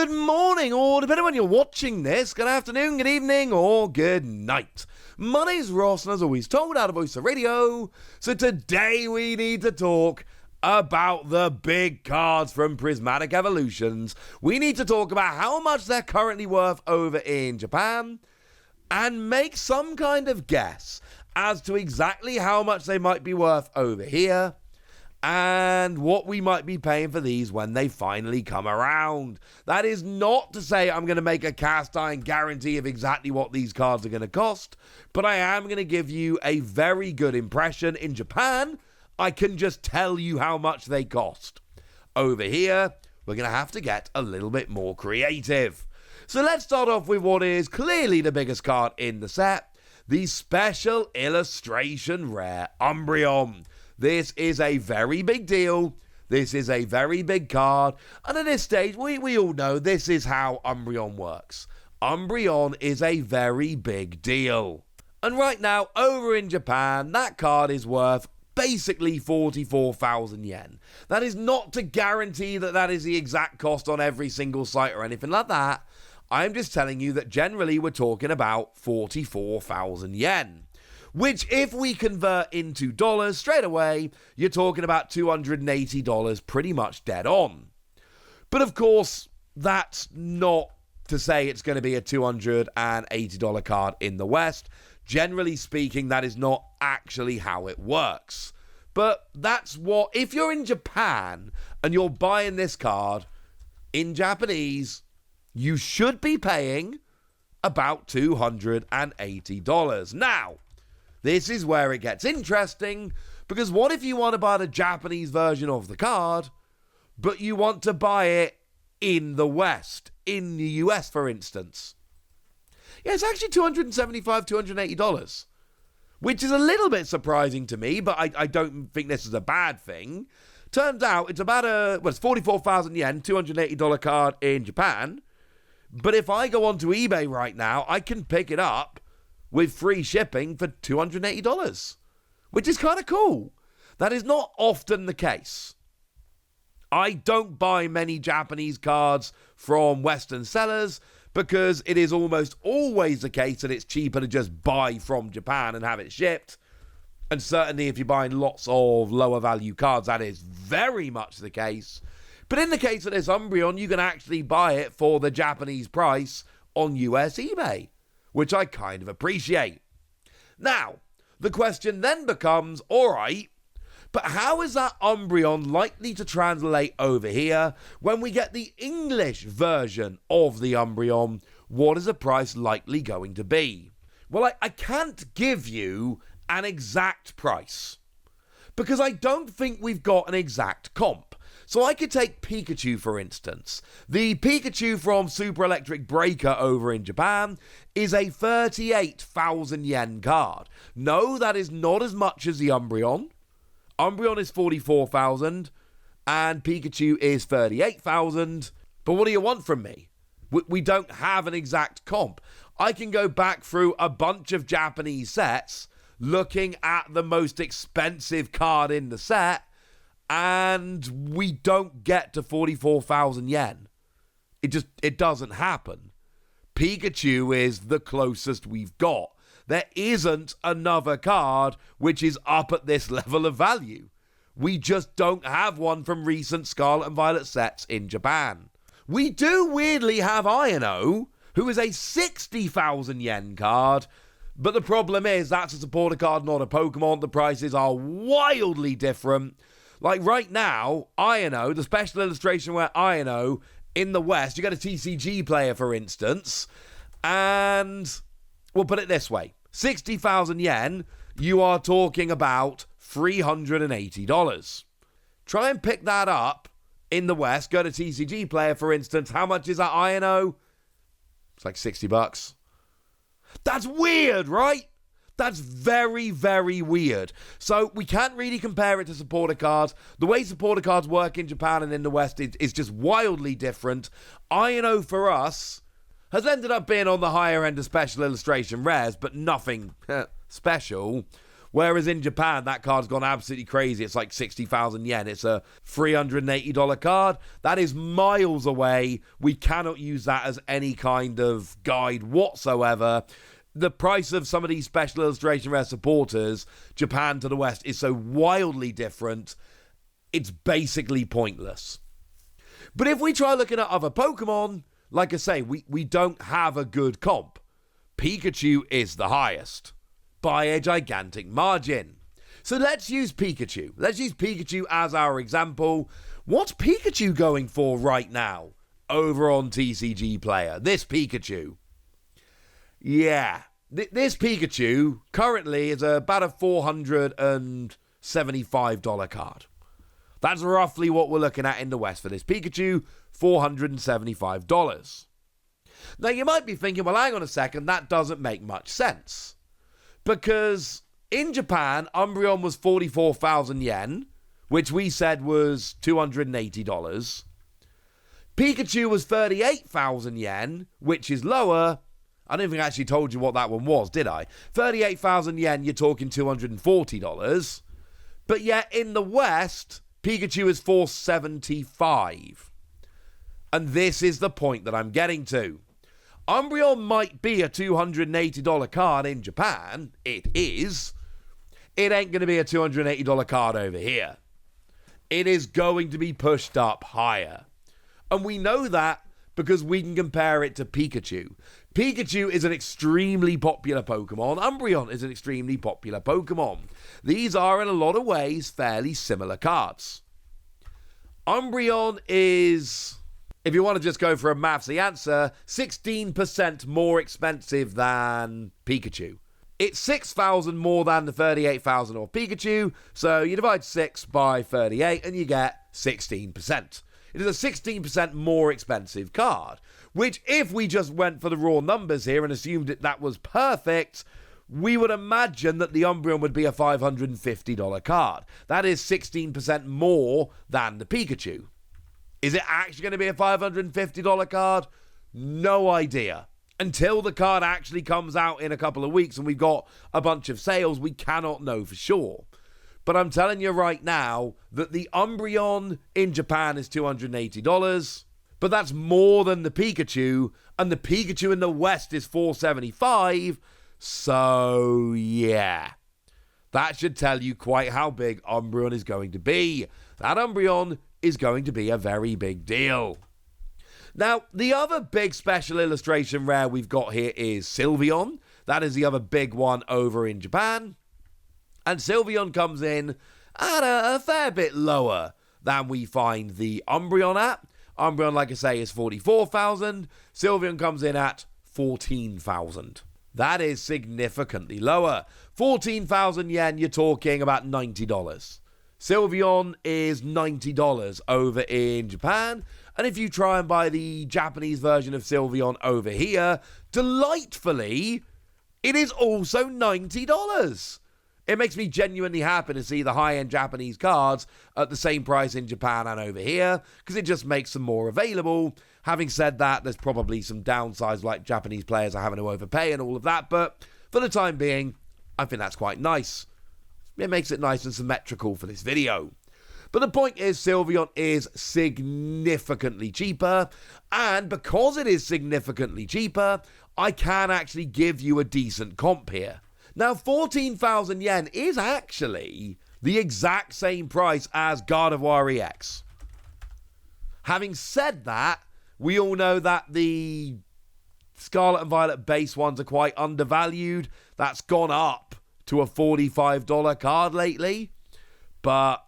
Good morning, or depending on when you're watching this, good afternoon, good evening, or good night. My name's Ross, and as always, told out of Voice of Radio. So today we need to talk about the big cards from Prismatic Evolutions. We need to talk about how much they're currently worth over in Japan, and make some kind of guess as to exactly how much they might be worth over here, and what we might be paying for these when they finally come around. That is not to say I'm going to make a cast iron guarantee of exactly what these cards are going to cost, but I am going to give you a very good impression. In Japan, I can just tell you how much they cost. Over here, we're going to have to get a little bit more creative. So let's start off with what is clearly the biggest card in the set, the Special Illustration Rare Umbreon. This is a very big deal. This is a very big card. And at this stage, we all know this is how Umbreon works. Umbreon is a very big deal. And right now, over in Japan, that card is worth basically 44,000 yen. That is not to guarantee that that is the exact cost on every single site or anything like that. I'm just telling you that generally we're talking about 44,000 yen. Which, if we convert into dollars straight away, you're talking about $280 pretty much dead on. But of course, that's not to say it's going to be a $280 card in the West. Generally speaking, that is not actually how it works. But that's what, if you're in Japan and you're buying this card in Japanese, you should be paying about $280. Now, this is where it gets interesting, because what if you want to buy the Japanese version of the card, but you want to buy it in the West, in the US, for instance? Yeah, it's actually $275, $280, which is a little bit surprising to me, but I don't think this is a bad thing. Turns out it's about it's 44,000 yen, $280 card in Japan. But if I go onto eBay right now, I can pick it up with free shipping for $280, which is kind of cool. That is not often the case. I don't buy many Japanese cards from Western sellers because it is almost always the case that it's cheaper to just buy from Japan and have it shipped. And certainly if you're buying lots of lower value cards, that is very much the case. But in the case of this Umbreon, you can actually buy it for the Japanese price on US eBay, which I kind of appreciate. Now, the question then becomes, alright, but how is that Umbreon likely to translate over here when we get the English version of the Umbreon? What is the price likely going to be? Well, I can't give you an exact price, because I don't think we've got an exact comp. So I could take Pikachu, for instance. The Pikachu from Super Electric Breaker over in Japan is a 38,000 yen card. No, that is not as much as the Umbreon. Umbreon is 44,000 and Pikachu is 38,000. But what do you want from me? We don't have an exact comp. I can go back through a bunch of Japanese sets looking at the most expensive card in the set, and we don't get to 44,000 yen. It doesn't happen. Pikachu is the closest we've got. There isn't another card which is up at this level of value. We just don't have one from recent Scarlet and Violet sets in Japan. We do weirdly have Iono, who is a 60,000 yen card, but the problem is that's a supporter card, not a Pokemon. The prices are wildly different. Like right now, Iono, the special illustration where Iono in the West, you get a TCG player, for instance, and we'll put it this way. 60,000 yen, you are talking about $380. Try and pick that up in the West. Go to TCG player, for instance. How much is that Iono? It's like $60. That's weird, right? That's very, very weird. So we can't really compare it to supporter cards. The way supporter cards work in Japan and in the West is just wildly different. Iono for us has ended up being on the higher end of special illustration rares, but nothing special. Whereas in Japan, that card's gone absolutely crazy. It's like 60,000 yen. It's a $380 card. That is miles away. We cannot use that as any kind of guide whatsoever. The price of some of these special illustration rare supporters, Japan to the West, is so wildly different, it's basically pointless. But if we try looking at other Pokemon, like I say, we don't have a good comp. Pikachu is the highest by a gigantic margin. So let's use Pikachu. Let's use Pikachu as our example. What's Pikachu going for right now over on TCG Player? This Pikachu. Yeah, this Pikachu currently is about a $475 card. That's roughly what we're looking at in the West for this Pikachu, $475. Now, you might be thinking, well, hang on a second, that doesn't make much sense. Because in Japan, Umbreon was 44,000 yen, which we said was $280. Pikachu was 38,000 yen, which is lower. I don't think I actually told you what that one was, did I? 38,000 yen, you're talking $240. But yet, in the West, Pikachu is 475. And this is the point that I'm getting to. Umbreon might be a $280 card in Japan. It is. It ain't going to be a $280 card over here. It is going to be pushed up higher. And we know that because we can compare it to Pikachu. Pikachu is an extremely popular Pokemon. Umbreon is an extremely popular Pokemon. These are, in a lot of ways, fairly similar cards. Umbreon is, if you want to just go for a mathsy answer, 16% more expensive than Pikachu. It's 6,000 more than the 38,000 of Pikachu, so you divide 6 by 38 and you get 16%. It is a 16% more expensive card, which if we just went for the raw numbers here and assumed that was perfect, we would imagine that the Umbreon would be a $550 card. That is 16% more than the Pikachu. Is it actually going to be a $550 card? No idea. Until the card actually comes out in a couple of weeks and we've got a bunch of sales, we cannot know for sure. But I'm telling you right now that the Umbreon in Japan is $280, but that's more than the Pikachu, and the Pikachu in the West is $475, so yeah. That should tell you quite how big Umbreon is going to be. That Umbreon is going to be a very big deal. Now, the other big special illustration rare we've got here is Sylveon. That is the other big one over in Japan. And Sylveon comes in at a fair bit lower than we find the Umbreon at. Umbreon, like I say, is 44,000. Sylveon comes in at 14,000. That is significantly lower. 14,000 yen, you're talking about $90. Sylveon is $90 over in Japan. And if you try and buy the Japanese version of Sylveon over here, delightfully, it is also $90. It makes me genuinely happy to see the high-end Japanese cards at the same price in Japan and over here, because it just makes them more available. Having said that, there's probably some downsides like Japanese players are having to overpay and all of that, but for the time being, I think that's quite nice. It makes it nice and symmetrical for this video. But the point is, Sylveon is significantly cheaper, and because it is significantly cheaper, I can actually give you a decent comp here. Now, 14,000 yen is actually the exact same price as Gardevoir EX. Having said that, we all know that the Scarlet and Violet base ones are quite undervalued. That's gone up to a $45 card lately, but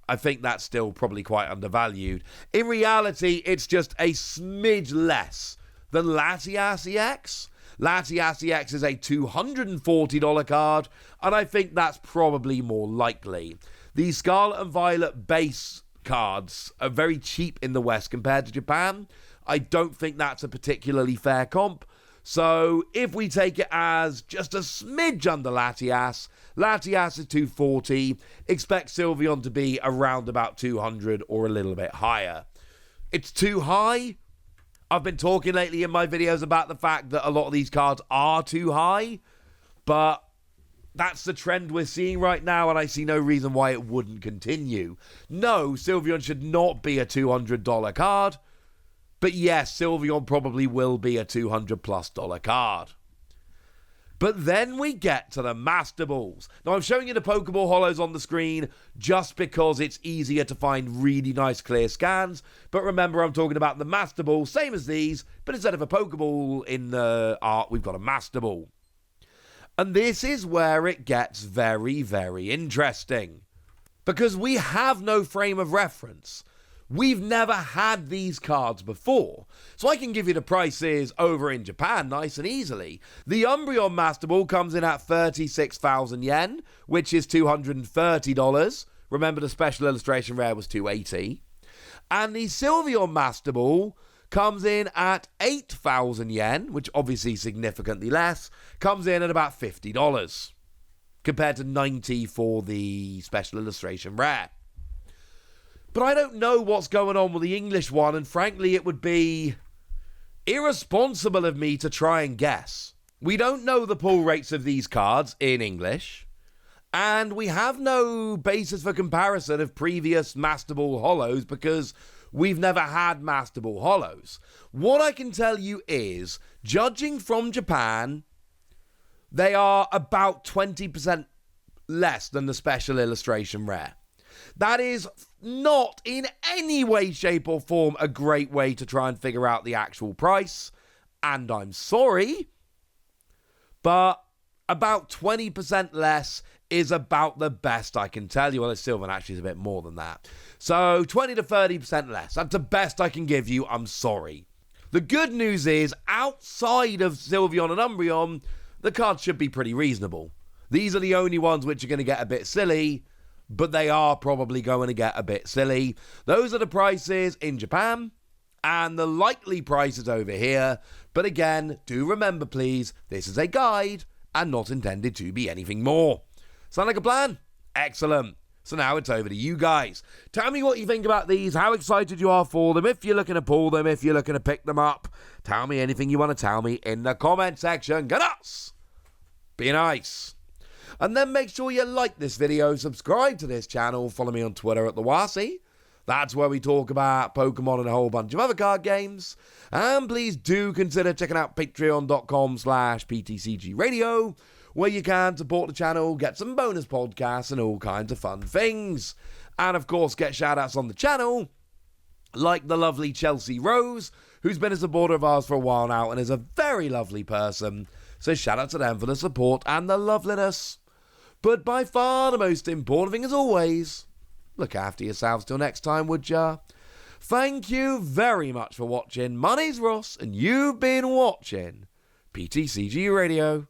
I think that's still probably quite undervalued. In reality, it's just a smidge less than Latias EX. Latias EX is a $240 card, and I think that's probably more likely. The Scarlet and Violet base cards are very cheap in the West compared to Japan. I don't think that's a particularly fair comp. So if we take it as just a smidge under Latias, Latias is $240. Expect Sylveon to be around about $200 or a little bit higher. It's too high. I've been talking lately in my videos about the fact that a lot of these cards are too high, but that's the trend we're seeing right now, and I see no reason why it wouldn't continue. No, Sylveon should not be a $200 card, but yes, Sylveon probably will be a $200+ card. But then we get to the Master Balls. Now, I'm showing you the Pokeball Holos on the screen just because it's easier to find really nice clear scans. But remember, I'm talking about the Master Ball, same as these, but instead of a Pokeball in the art, we've got a Master Ball. And this is where it gets very, very interesting. Because we have no frame of reference. We've never had these cards before, so I can give you the prices over in Japan nice and easily. The Umbreon Master Ball comes in at 36,000 yen, which is $230. Remember, the special illustration rare was $280. And the Sylveon Master Ball comes in at 8,000 yen, which obviously significantly less, comes in at about $50, compared to $90 for the special illustration rare. But I don't know what's going on with the English one, and frankly, it would be irresponsible of me to try and guess. We don't know the pull rates of these cards in English, and we have no basis for comparison of previous Master Ball Holos because we've never had Master Ball Holos. What I can tell you is, judging from Japan, they are about 20% less than the special illustration rare. That is not in any way, shape, or form a great way to try and figure out the actual price. And I'm sorry, but about 20% less is about the best I can tell you. Well, Sylveon actually is a bit more than that. So 20 to 30% less. That's the best I can give you. I'm sorry. The good news is, outside of Sylveon and Umbreon, the cards should be pretty reasonable. These are the only ones which are going to get a bit silly, but they are probably going to get a bit silly. Those are the prices in Japan and the likely prices over here. But again, do remember, please, this is a guide and not intended to be anything more. Sound like a plan? Excellent. So now it's over to you guys. Tell me what you think about these, how excited you are for them, if you're looking to pull them, if you're looking to pick them up. Tell me anything you want to tell me in the comment section. Get us! Be nice. And then make sure you like this video, subscribe to this channel, follow me on Twitter at TheWasi. That's where we talk about Pokemon and a whole bunch of other card games. And please do consider checking out patreon.com/PTCGradio, where you can support the channel, get some bonus podcasts and all kinds of fun things. And of course, get shout-outs on the channel, like the lovely Chelsea Rose, who's been a supporter of ours for a while now and is a very lovely person. So shout out to them for the support and the loveliness. But by far the most important thing, as always, look after yourselves till next time, would ya? Thank you very much for watching. My name's Ross, and you've been watching PTCG Radio.